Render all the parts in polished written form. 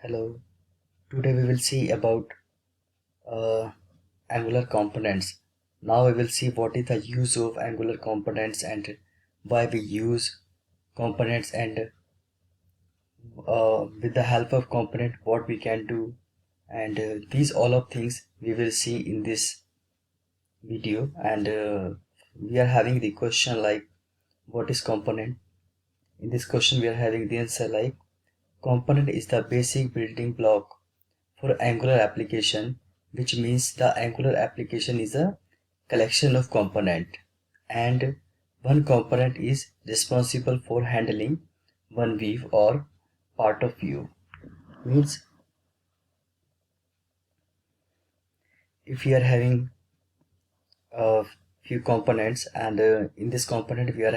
Hello, today we will see about uh, Angular components. Now we will see what is the use of Angular components and why we use components and with the help of component what we can do, and these all of things we will see in this video. And we are having the question like what is component. In this question we are having the answer like component is the basic building block for Angular application, which means the Angular application is a collection of component, and one component is responsible for handling one view or part of view. Means if we are having a few components, and in this component we are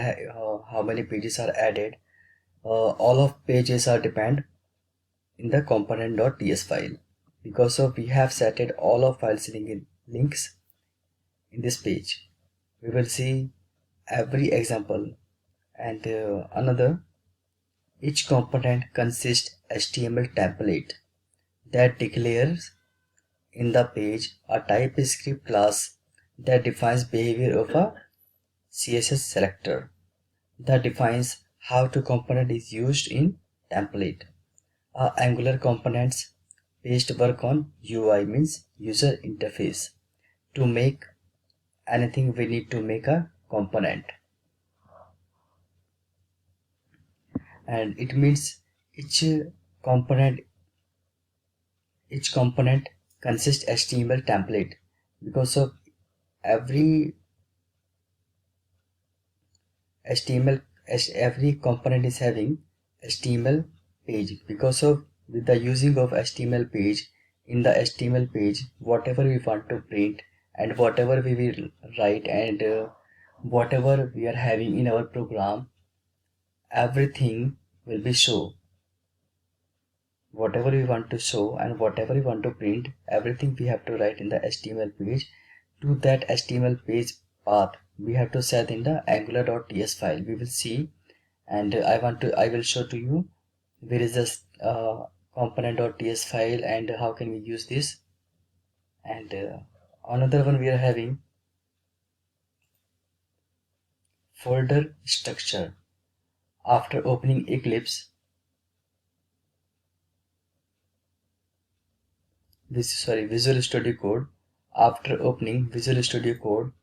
how many pages are added, all of pages are depend in the component.ts file, because of we have setted all of files links in this page. We will see every example, and another each component consists HTML template that declares in the page a TypeScript class that defines behavior of a CSS selector that defines how to component is used in template. Angular components based work on UI, means user interface. To make anything we need to make a component, and it means each component each component consists HTML template, because of every HTML every component is having HTML page, because of with the using of HTML page, in the HTML page whatever we want to print and whatever we will write, and whatever we are having in our program, everything will be shown. Whatever we want to show and whatever we want to print, everything we have to write in the HTML page. To that HTML page path we have to set in the angular.ts file. We will see, and I will show to you where is this component.ts file and how can we use this. And another one we are having folder structure. After opening Eclipse, Visual Studio Code, after opening Visual Studio Code,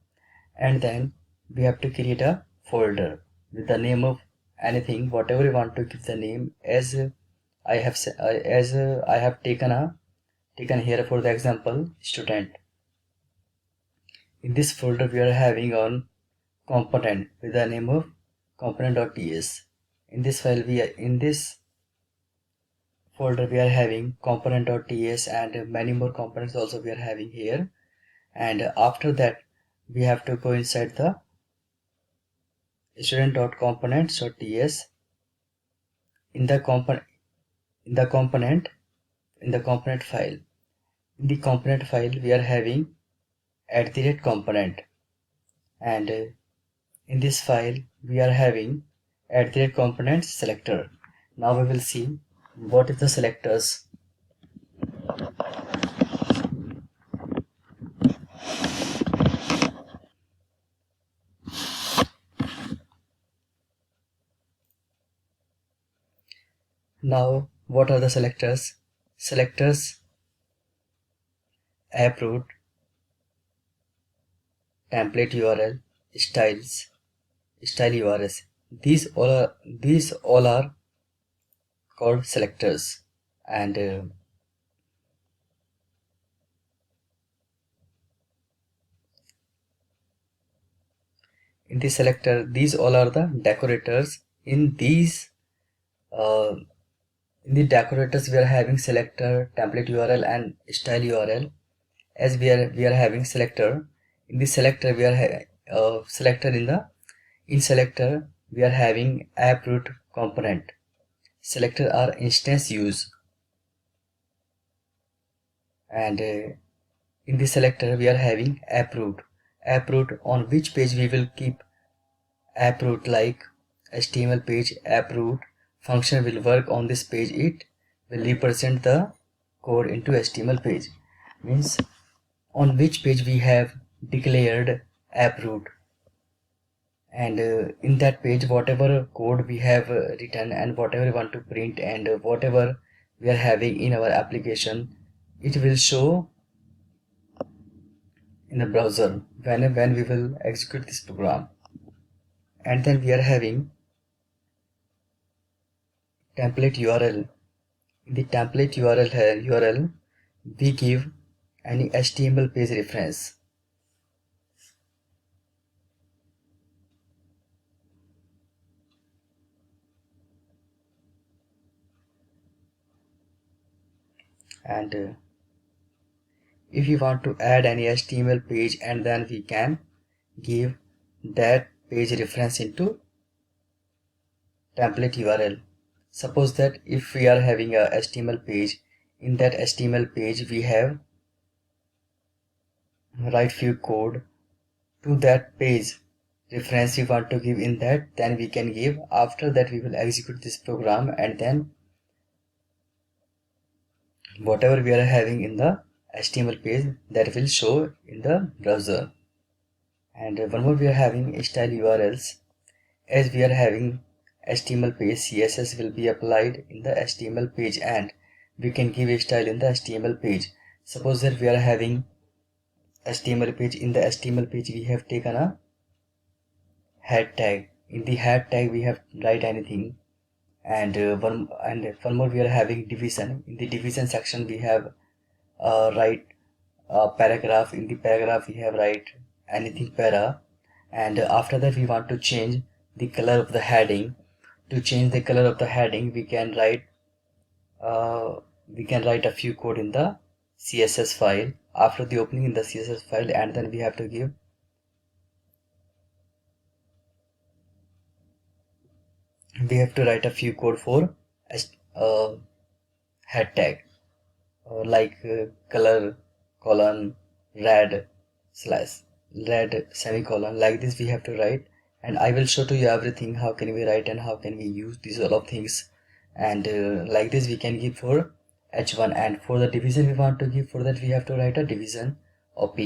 and then we have to create a folder with the name of anything, whatever we want to give the name. As I have taken here for the example student. In this folder we are having on component with the name of component.ts. In this folder we are having component.ts, and many more components also we are having here. And after that we have to go inside the student.components.ts. in the component in the component file. In the component file we are having @component, and in this file we are having @component selector. Now we will see what is the selectors. Now what are the selectors? Selectors: approved, template URL, style URLs. These all are called selectors. And in the selector, these all are the decorators. In the decorators we are having selector, template URL, and style URL. As we are having selector, in the selector we are selector we are having approved component. Selector are instance use, and in the selector we are having approved on which page we will keep approved, like HTML page approved function will work on this page, it will represent the code into HTML page. Means on which page we have declared app root, and in that page whatever code we have written and whatever we want to print and whatever we are having in our application, it will show in the browser when we will execute this program. And then we are having template URL. In the template URL we give any HTML page reference. And if you want to add any HTML page, and then we can give that page reference into template URL. Suppose that if we are having a HTML page, in that HTML page we have write few code to that page reference we want to give in that, then we can give. After that we will execute this program, and then whatever we are having in the HTML page, that will show in the browser. And one more, we are having style URLs. As we are having HTML page, CSS will be applied in the HTML page, and we can give a style in the HTML page. Suppose that we are having HTML page. In the HTML page we have taken a head tag. In the head tag we have write anything, and one more, we are having division. In the division section we have write a paragraph. In the paragraph we have write anything para, and after that we want to change the color of the heading. To change the color of the heading we can write a few code in the CSS file. After the opening in the CSS file, and then we have to write a few code for head tag, like color colon red slash red semicolon, like this we have to write. And I will show to you everything, how can we write and how can we use these all of things. And like this we can give for h1, and for the division we want to give, for that we have to write a division op,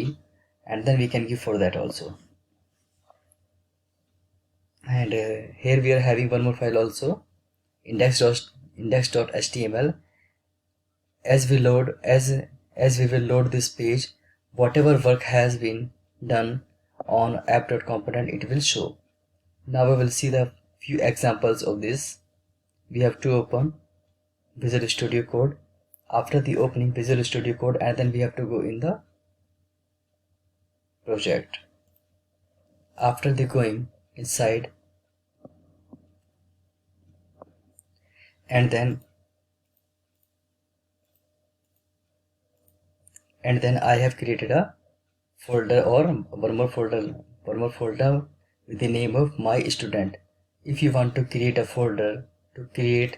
and then we can give for that also. And here we are having one more file also, index.html. As we will load this page, whatever work has been done on app.component, it will show. Now we will see the few examples of this. We have to open Visual Studio Code. After the opening Visual Studio Code, and then we have to go in the project. After the going inside, and then I have created a folder, or one more folder with the name of my student. If you want to create a folder, you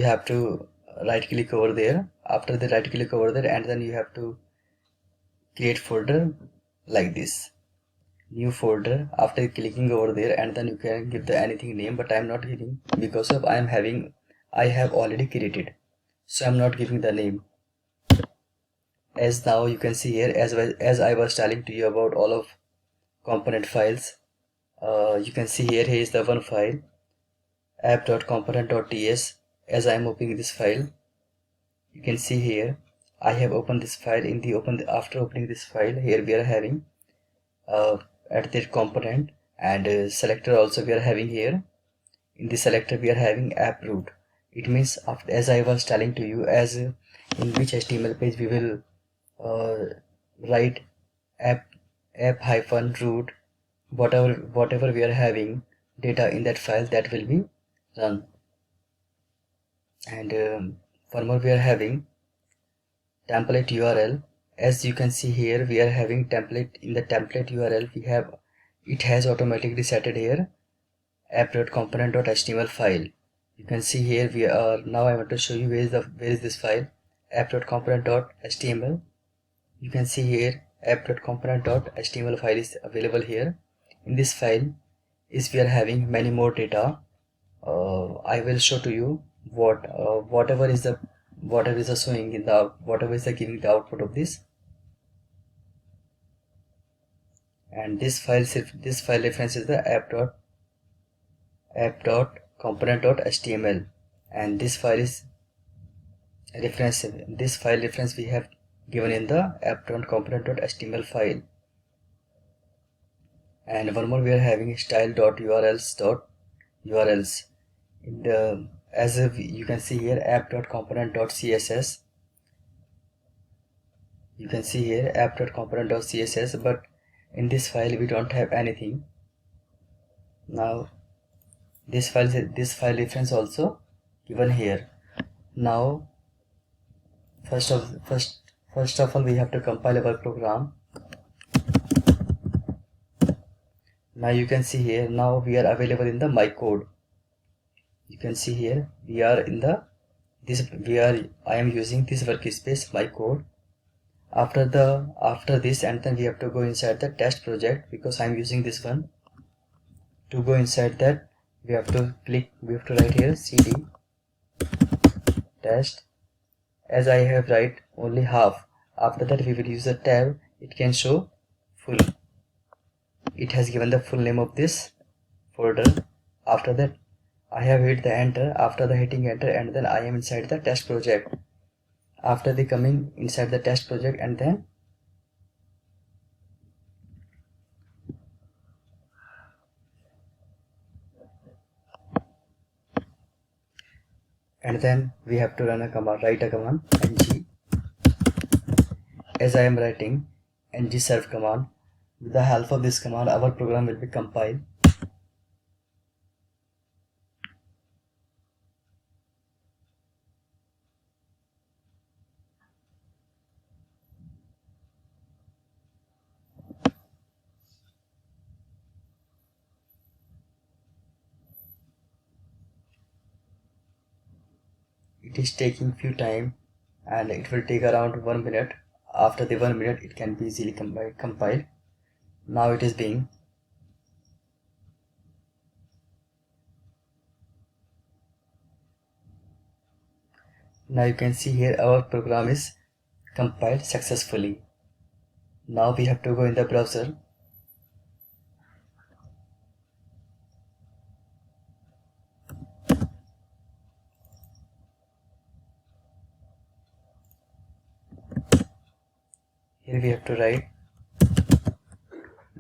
have to right click over there. After the right click over there, and then you have to create folder like this, new folder. After clicking over there, and then you can give the anything name, but I am not giving because of I have already created, so I am not giving the name. As now you can see here, as I was telling to you about all of component files, you can see here is the one file, app.component.ts. As I am opening this file, you can see here I have opened this file. After opening this file, here we are having at the component, and selector also we are having here. In the selector we are having app root. It means, as I was telling to you, as in which HTML page we will write app root, whatever we are having data in that file, that will be run. And one more, we are having template URL. As you can see here, we are having template. In the template URL it has automatically set it here, app.component.html file. You can see here now I want to show you where is this file, app.component.html. You can see here app.component.html file is available here. In this file we are having many more data. I will show to you whatever is the showing in the whatever is the giving the output of this. And this file reference is the app.component.html, and this file reference we have given in the app.component.html file. And one more, we are having style.urls in the, as if you can see here, app.component.css. You can see here app.component.css, but in this file we don't have anything. Now this file reference also given here. Now first of all we have to compile our program. Now you can see here, now we are available in the my code. You can see here we are in the I am using this workspace my code. After this, and then we have to go inside the test project, because I am using this one. To go inside that, we have to write here cd test. As I have write only half, after that we will use a tab, it can show full. It has given the full name of this folder. After that I have hit the enter. After the hitting enter, and then I am inside the test project. After the coming inside the test project, and then we have to run a command, write a command ng. As I am writing ng serve command, with the help of this command our program will be compiled. It is taking few time, and it will take around 1 minute. After the 1 minute it can be easily compiled. Now it is being. Now you can see here our program is compiled successfully. Now we have to go in the browser. Here we have to write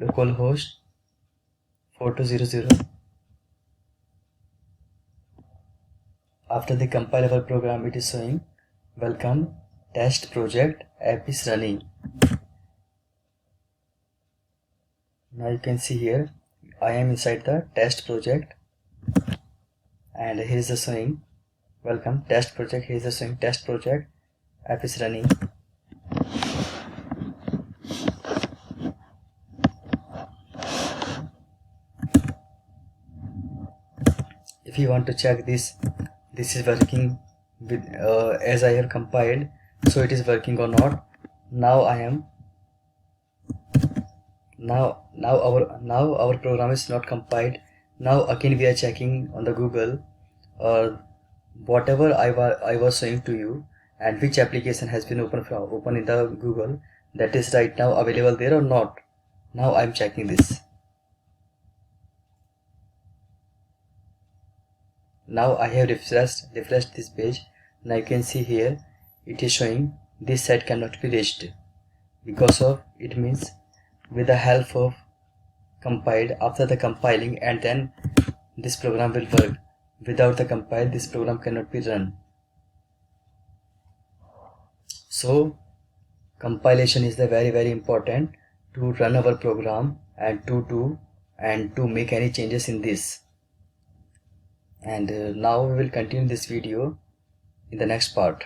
localhost 4200. After the compile our program, it is showing welcome test project app is running. Now you can see here I am inside the test project, and here is the showing welcome test project. Here is the showing test project app is running. If you want to check this is working with as I have compiled, so it is working or not. Now our program is not compiled. Now again we are checking on the Google whatever I was showing to you, and which application has been open in the Google, that is right now available there or not. Now I am checking this. Now I have refreshed this page. Now you can see here it is showing this site cannot be reached, because of it means with the help of compiled. After the compiling, and then this program will work. Without the compile, this program cannot be run. So compilation is the very important to run our program and to make any changes in this. And now we will continue this video in the next part.